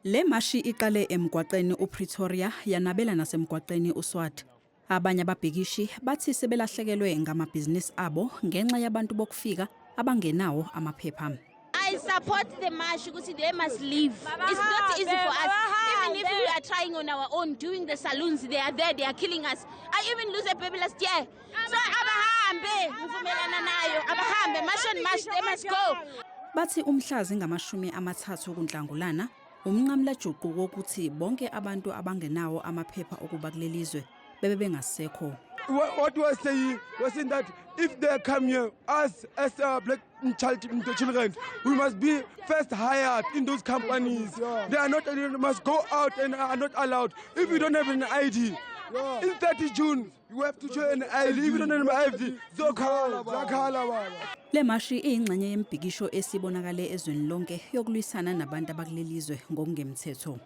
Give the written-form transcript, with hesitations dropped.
Le mashi iqale emgwaqeni uPretoria yanabela nasemgwaqeni uSwat. Abanye ababhikishi bathi sebelahlekelwe ngamabhizinisi abo ngenxa yabantu bokufika abangenawo amaphepha. I support the march because they must leave. It's not easy for us. Even if we are trying on our own, doing the saloons, they are there, they are killing us. I even lose a baby last year. So abahambe, ngivumelana nayo, abahambe, march on march, they must go. Bathi umhlazi ngama-30 kuNhlangulana umnqamla juqu wokuthi bonke abantu abangenawo amaphepha okuba kulelizwe bebe bengasekho. What we are saying was in that if they come here, us as black children, we must be first hired in those companies. They are not, they must go out and are not allowed. If you don't have an ID, in 30 June, you have to show an ID. If you don't have an ID, zakhala. Le mashi iyingxenye yembhikisho esibonakale ezweni lonke yokulwisana nabantu abakulelizwe ngokungemthetho.